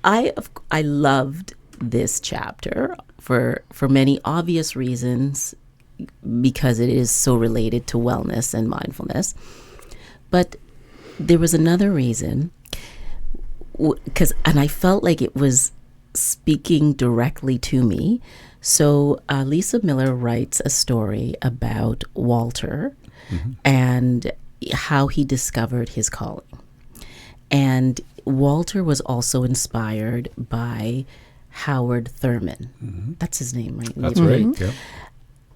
I loved this chapter for many obvious reasons, because it is so related to wellness and mindfulness. But there was another reason, and I felt like it was speaking directly to me. So Lisa Miller writes a story about Walter and how he discovered his calling. And Walter was also inspired by Howard Thurman. That's his name, right? That's right, yeah.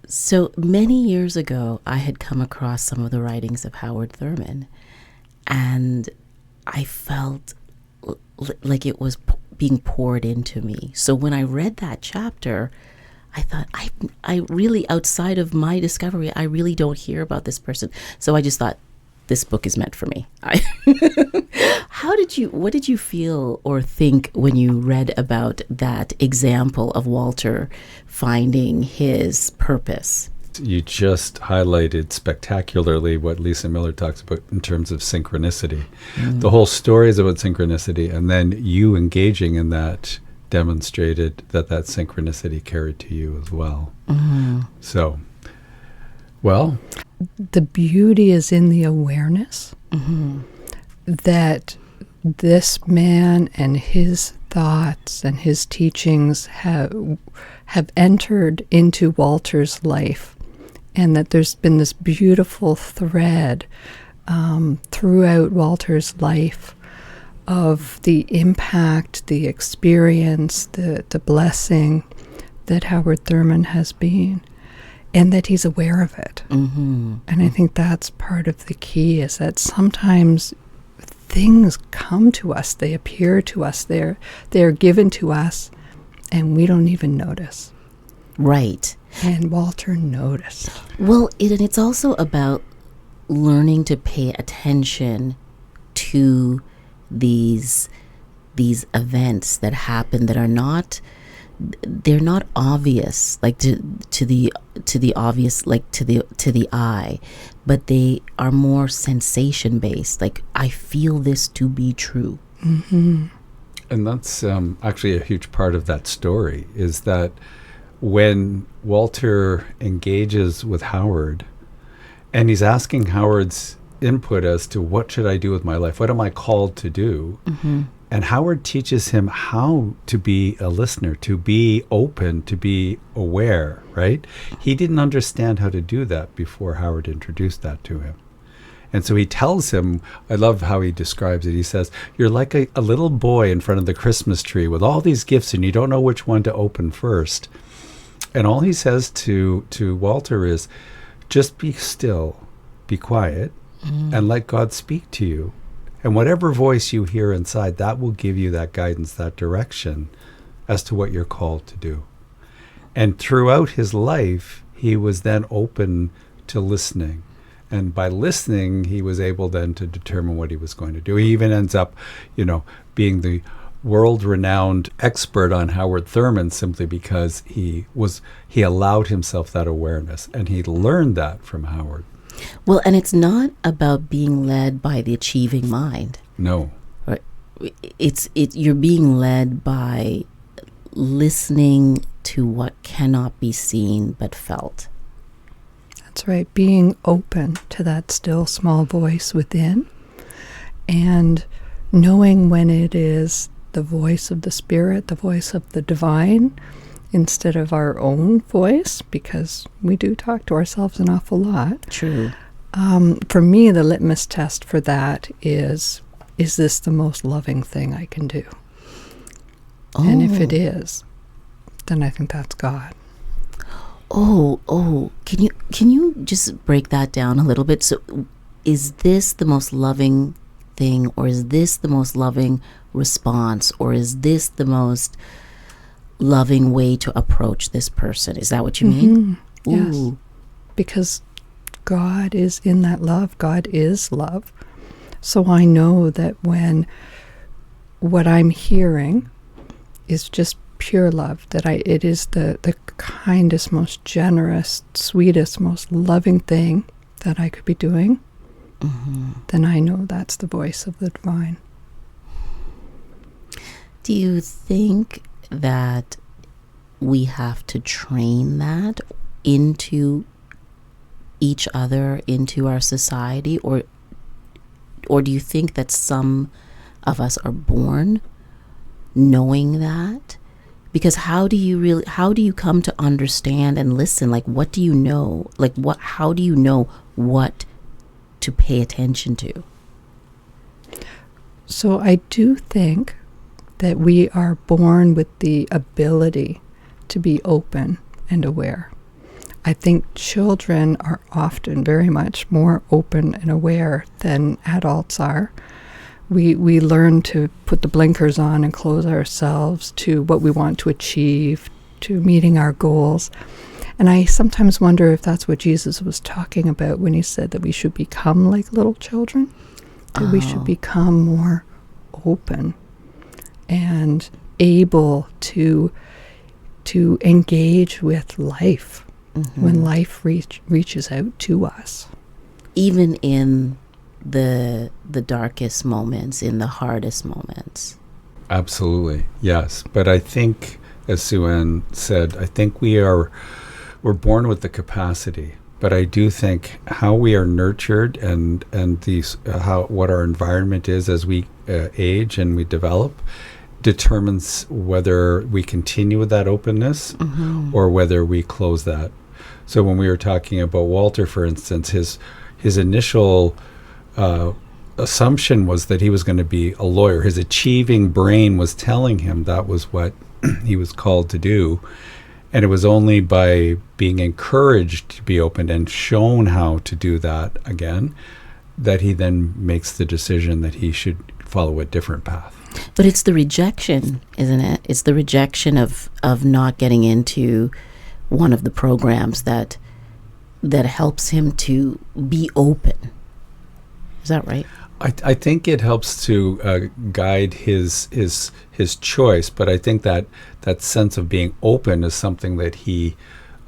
So many years ago, I had come across some of the writings of Howard Thurman, and I felt like it was being poured into me. So when I read that chapter, I thought, I really, outside of my discovery, I really don't hear about this person. So I just thought, this book is meant for me. What did you feel or think when you read about that example of Walter finding his purpose? You just highlighted spectacularly what Lisa Miller talks about in terms of synchronicity. The whole story is about synchronicity, and then you engaging in that demonstrated that synchronicity carried to you as well. So, well, the beauty is in the awareness that this man and his thoughts and his teachings have entered into Walter's life, and that there's been this beautiful thread throughout Walter's life of the impact, the experience, the blessing that Howard Thurman has been, and that he's aware of it. And I think that's part of the key, is that sometimes things come to us, they appear to us, they're given to us, and we don't even notice. Right. And Walter noticed. Well, it's also about learning to pay attention to these events that happen that are not, they're not obvious, like to the obvious, like to the eye, but they are more sensation based. Like, I feel this to be true. And that's actually a huge part of that story, is that when Walter engages with Howard, and he's asking Howard's input as to what should I do with my life, what am I called to do, and Howard teaches him how to be a listener, to be open, to be aware, right? He didn't understand how to do that before Howard introduced that to him. And so he tells him, I love how he describes it. He says, you're like a little boy in front of the Christmas tree with all these gifts, and you don't know which one to open first. And all he says to Walter is, just be still, be quiet, and let God speak to you. And whatever voice you hear inside, that will give you that guidance, that direction as to what you're called to do. And throughout his life, he was then open to listening. And by listening, he was able then to determine what he was going to do. He even ends up, being the world-renowned expert on Howard Thurman, simply because he allowed himself that awareness, and he learned that from Howard. Well, and it's not about being led by the achieving mind. No. Right. You're being led by listening to what cannot be seen but felt. That's right. Being open to that still small voice within, and knowing when it is the voice of the Spirit, the voice of the divine, instead of our own voice, because we do talk to ourselves an awful lot. True. For me, the litmus test for that is this the most loving thing I can do? Oh. And if it is, then I think that's God. Oh, can you just break that down a little bit? So is this the most loving thing, or is this the most loving response, or is this the most loving way to approach this person? Is that what you mean? Yes. Because God is in that love. God is love. So I know that when what I'm hearing is just pure love, that it is the kindest, most generous, sweetest, most loving thing that I could be doing, then I know that's the voice of the divine. Do you think that we have to train that into each other, into our society, or do you think that some of us are born knowing that? Because how do you come to understand and listen? Like, what do you know? Like, how do you know what to pay attention to? So I do think that we are born with the ability to be open and aware. I think children are often very much more open and aware than adults are. We learn to put the blinkers on and close ourselves to what we want to achieve, to meeting our goals. And I sometimes wonder if that's what Jesus was talking about when he said that we should become like little children, that we should become more open and able to engage with life when life reaches out to us. Even in the darkest moments, in the hardest moments. Absolutely, yes. But I think, as Sue-Ann said, I think we're born with the capacity. But I do think how we are nurtured and these what our environment is as we age and we develop determines whether we continue with that openness or whether we close that. So when we were talking about Walter, for instance, his initial assumption was that he was going to be a lawyer. His achieving brain was telling him that was what he was called to do. And it was only by being encouraged to be open and shown how to do that again that he then makes the decision that he should follow a different path. But it's the rejection, isn't it? It's the rejection of not getting into one of the programs that helps him to be open. Is that right? I think it helps to guide his choice, but I think that sense of being open is something that he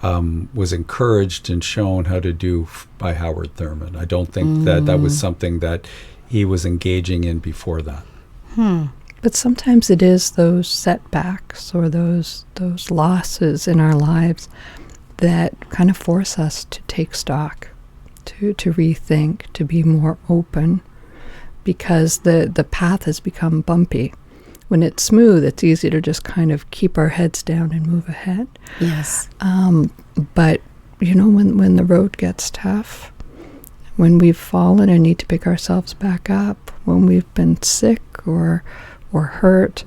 was encouraged and shown how to do by Howard Thurman. I don't think that was something that he was engaging in before that. But sometimes it is those setbacks or those losses in our lives that kind of force us to take stock, to rethink, to be more open, because the path has become bumpy. When it's smooth, it's easy to just kind of keep our heads down and move ahead. Yes. But, when the road gets tough, when we've fallen and need to pick ourselves back up, when we've been sick or hurt,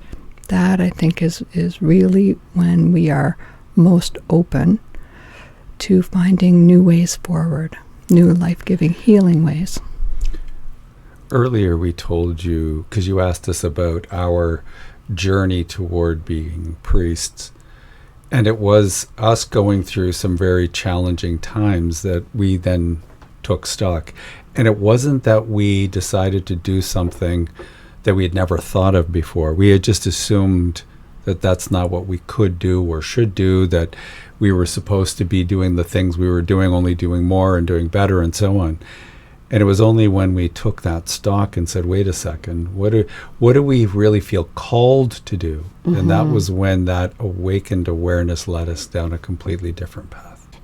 that I think is really when we are most open to finding new ways forward, new life-giving, healing ways. Earlier we told you, because you asked us about our journey toward being priests, and it was us going through some very challenging times that we then took stock. And it wasn't that we decided to do something that we had never thought of before. We had just assumed that that's not what we could do or should do, that we were supposed to be doing the things we were doing, only doing more and doing better and so on. And it was only when we took that stock and said, wait a second, what do we really feel called to do? And that was when that awakened awareness led us down a completely different path.